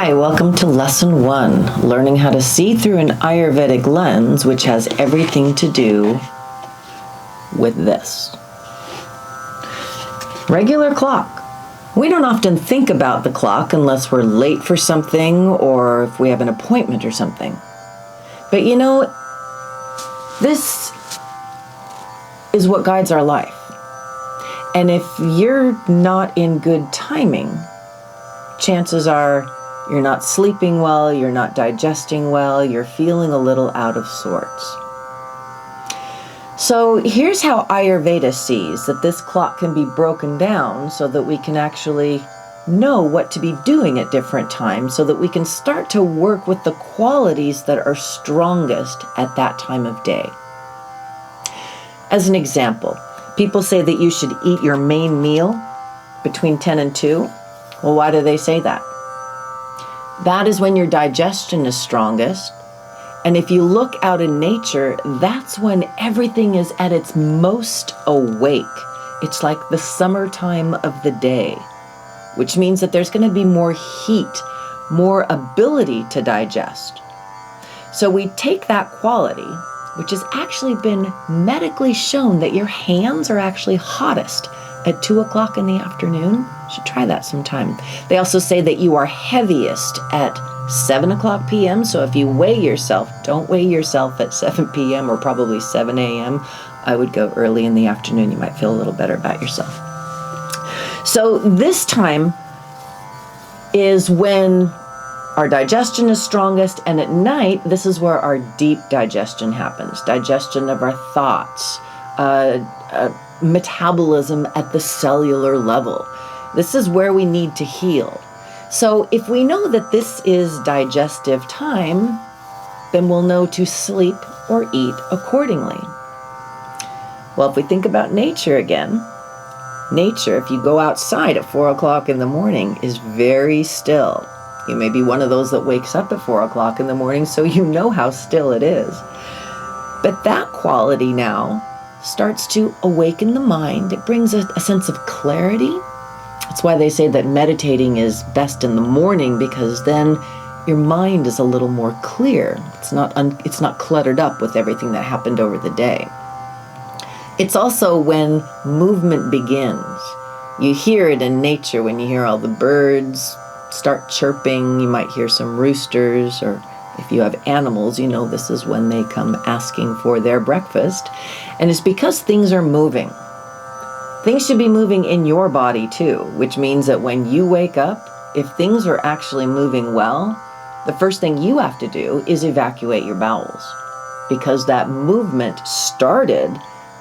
Hi, welcome to Lesson 1, learning how to see through an Ayurvedic lens, which has everything to do with this. Regular clock. We don't often think about the clock unless we're late for something or if we have an appointment or something. But you know, this is what guides our life. And if you're not in good timing, chances are you're not sleeping well, you're not digesting well, you're feeling a little out of sorts. So here's how Ayurveda sees that this clock can be broken down so that we can actually know what to be doing at different times so that we can start to work with the qualities that are strongest at that time of day. As an example, people say that you should eat your main meal between 10 and 2. Well, why do they say that? That is when your digestion is strongest. And if you look out in nature, that's when everything is at its most awake. It's like the summertime of the day, which means that there's going to be more heat, more ability to digest. So we take that quality, which has actually been medically shown that your hands are actually hottest at 2 o'clock in the afternoon. You should try that sometime. They also say that you are heaviest at 7 o'clock p.m. So if you weigh yourself, don't weigh yourself at 7 p.m. or probably 7 a.m. I would go early in the afternoon. You might feel a little better about yourself. So this time is when our digestion is strongest, and at night, this is where our deep digestion happens. Digestion of our thoughts, metabolism at the cellular level. This is where we need to heal. So if we know that this is digestive time, then we'll know to sleep or eat accordingly. Well, if we think about nature again, nature, if you go outside at 4 o'clock in the morning, is very still. You may be one of those that wakes up at 4 o'clock in the morning, so you know how still it is. But that quality now starts to awaken the mind. It brings a sense of clarity. That's why they say that meditating is best in the morning, because then your mind is a little more clear. It's not cluttered up with everything that happened over the day. It's also when movement begins. You hear it in nature when you hear all the birds start chirping. You might hear some roosters, or if you have animals, you know this is when they come asking for their breakfast. And it's because things are moving. Things should be moving in your body too, which means that when you wake up, if things are actually moving well, the first thing you have to do is evacuate your bowels, because that movement started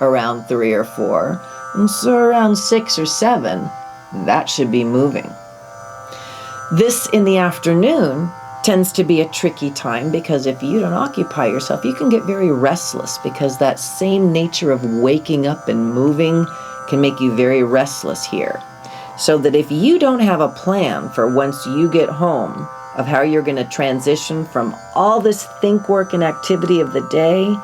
around 3 or 4, and so around 6 or 7, that should be moving. This in the afternoon tends to be a tricky time, because if you don't occupy yourself, you can get very restless, because that same nature of waking up and moving can make you very restless here. So that if you don't have a plan for once you get home of how you're going to transition from all this think, work, and activity of the day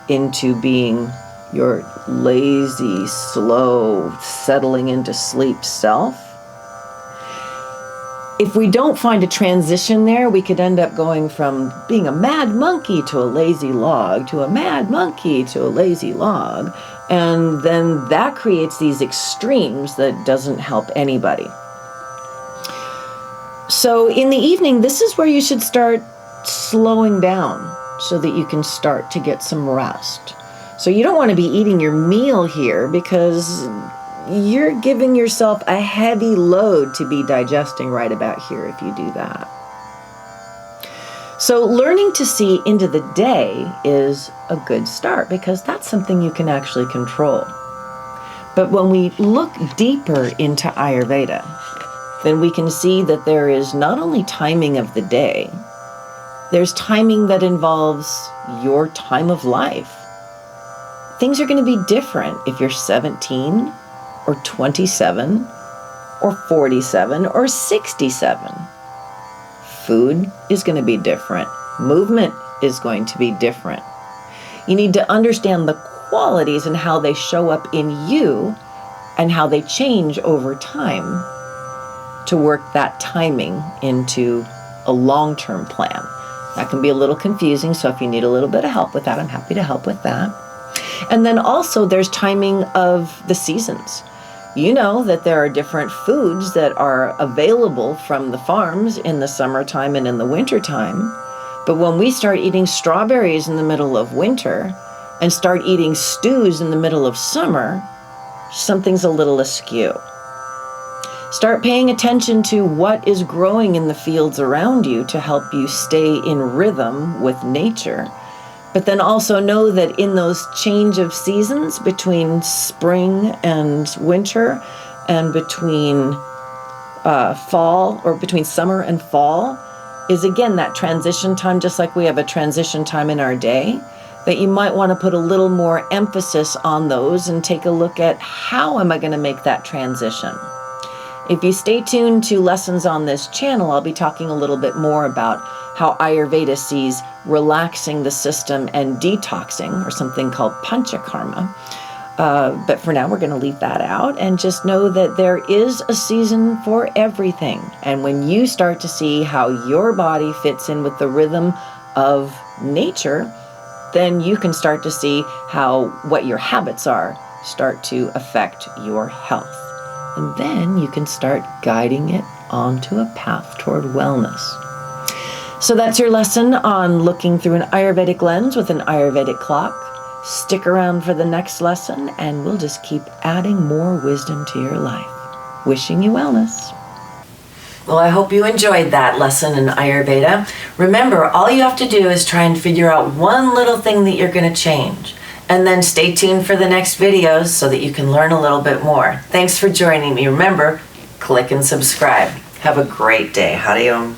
into being your lazy, slow, settling into sleep self, if we don't find a transition there, we could end up going from being a mad monkey to a lazy log, to a mad monkey to a lazy log. And then that creates these extremes that doesn't help anybody. So in the evening, this is where you should start slowing down so that you can start to get some rest. So you don't want to be eating your meal here, because you're giving yourself a heavy load to be digesting right about here if you do that. So learning to see into the day is a good start, because that's something you can actually control. But when we look deeper into Ayurveda, then we can see that there is not only timing of the day, there's timing that involves your time of life. Things are going to be different if you're 17 or 27 or 47 or 67. Food is going to be different. Movement is going to be different. You need to understand the qualities and how they show up in you and how they change over time to to work that timing into a long-term plan. That can be a little confusing, so if you need a little bit of help with that, I'm happy to help with that. And then also there's timing of the seasons. You know that there are different foods that are available from the farms in the summertime and in the wintertime. But when we start eating strawberries in the middle of winter and start eating stews in the middle of summer, something's a little askew. Start paying attention to what is growing in the fields around you to help you stay in rhythm with nature. But then also know that in those change of seasons between spring and winter and between fall, or between summer and fall, is again that transition time, just like we have a transition time in our day, that you might want to put a little more emphasis on those and take a look at how am I going to make that transition. If you stay tuned to lessons on this channel, I'll be talking a little bit more about how Ayurveda sees relaxing the system and detoxing, or something called panchakarma. But for now, we're going to leave that out and just know that there is a season for everything. And when you start to see how your body fits in with the rhythm of nature, then you can start to see how what your habits are start to affect your health. And then you can start guiding it onto a path toward wellness. So that's your lesson on looking through an Ayurvedic lens with an Ayurvedic clock. Stick around for the next lesson and we'll just keep adding more wisdom to your life. Wishing you wellness. Well, I hope you enjoyed that lesson in Ayurveda. Remember, all you have to do is try and figure out one little thing that you're going to change. And then stay tuned for the next videos so that you can learn a little bit more. Thanks for joining me. Remember, click and subscribe. Have a great day. Hari Om.